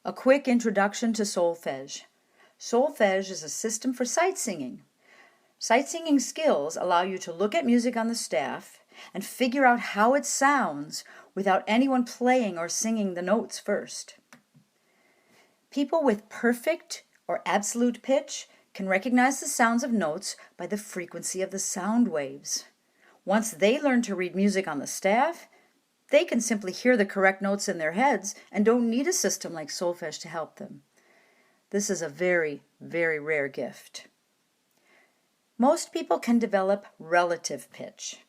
A quick introduction to solfege. Solfege is a system for sight singing. Sight singing skills allow you to look at music on the staff and figure out how it sounds without anyone playing or singing the notes first. People with perfect or absolute pitch can recognize the sounds of notes by the frequency of the sound waves. Once they learn to read music on the staff, they can simply hear the correct notes in their heads and don't need a system like solfege to help them. This is a very, very rare gift. Most people can develop relative pitch.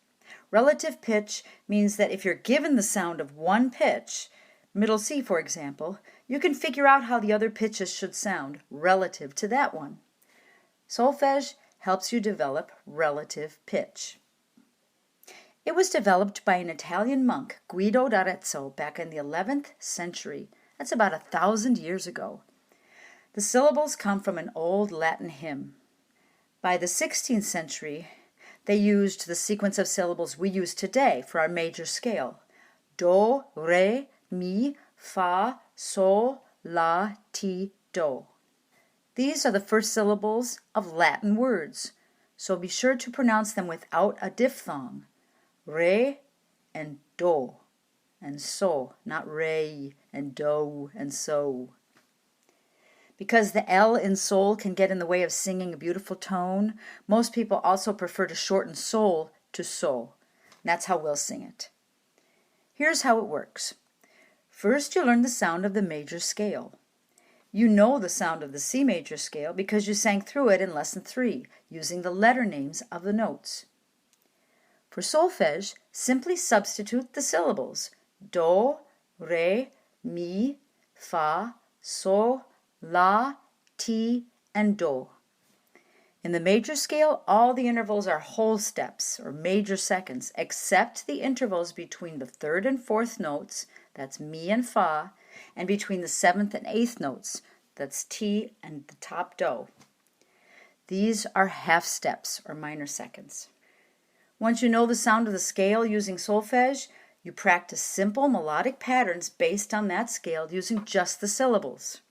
Relative pitch means that if you're given the sound of one pitch, middle C for example, you can figure out how the other pitches should sound relative to that one. Solfege helps you develop relative pitch. It was developed by an Italian monk, Guido d'Arezzo, back in the 11th century. That's about 1,000 years ago. The syllables come from an old Latin hymn. By the 16th century, they used the sequence of syllables we use today for our major scale. Do, re, mi, fa, sol, la, ti, do. These are the first syllables of Latin words, so be sure to pronounce them without a diphthong. Re and do and so, not re and do and so. Because the L in sol can get in the way of singing a beautiful tone, most people also prefer to shorten sol to so. That's how we'll sing it. Here's how it works. First, you learn the sound of the major scale. You know the sound of the C major scale because you sang through it in Lesson 3 using the letter names of the notes. For solfege, simply substitute the syllables do, re, mi, fa, sol, la, ti, and do. In the major scale, all the intervals are whole steps or major seconds, except the intervals between the third and fourth notes, that's mi and fa, and between the seventh and eighth notes, that's ti and the top do. These are half steps or minor seconds. Once you know the sound of the scale using solfege, you practice simple melodic patterns based on that scale using just the syllables.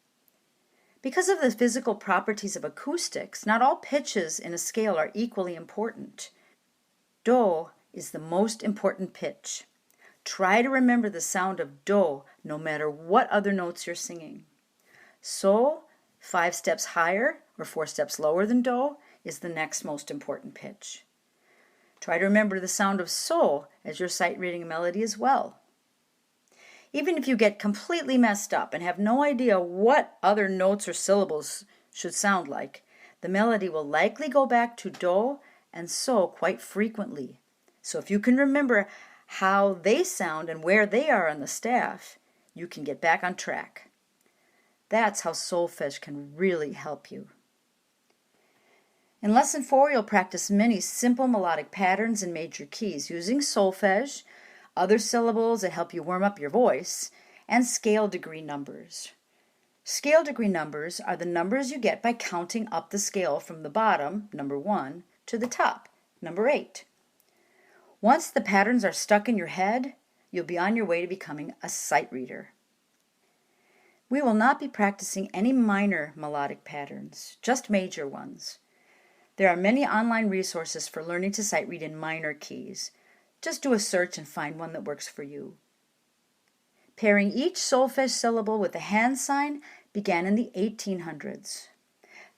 Because of the physical properties of acoustics, not all pitches in a scale are equally important. Do is the most important pitch. Try to remember the sound of do no matter what other notes you're singing. So, 5 steps higher or 4 steps lower than do is the next most important pitch. Try to remember the sound of so as you're sight reading a melody as well. Even if you get completely messed up and have no idea what other notes or syllables should sound like, the melody will likely go back to do and so quite frequently. So if you can remember how they sound and where they are on the staff, you can get back on track. That's how solfege can really help you. In Lesson 4, you'll practice many simple melodic patterns in major keys using solfege, other syllables that help you warm up your voice, and scale degree numbers. Scale degree numbers are the numbers you get by counting up the scale from the bottom, number 1, to the top, number 8. Once the patterns are stuck in your head, you'll be on your way to becoming a sight reader. We will not be practicing any minor melodic patterns, just major ones. There are many online resources for learning to sight read in minor keys. Just do a search and find one that works for you. Pairing each solfege syllable with a hand sign began in the 1800s.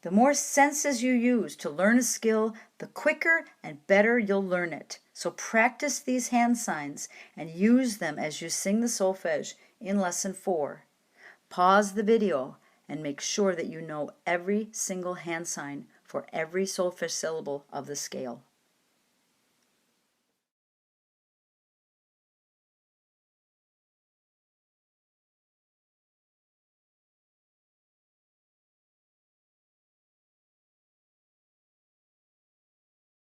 The more senses you use to learn a skill, the quicker and better you'll learn it. So practice these hand signs and use them as you sing the solfege in Lesson 4. Pause the video and make sure that you know every single hand sign for every solfege syllable of the scale.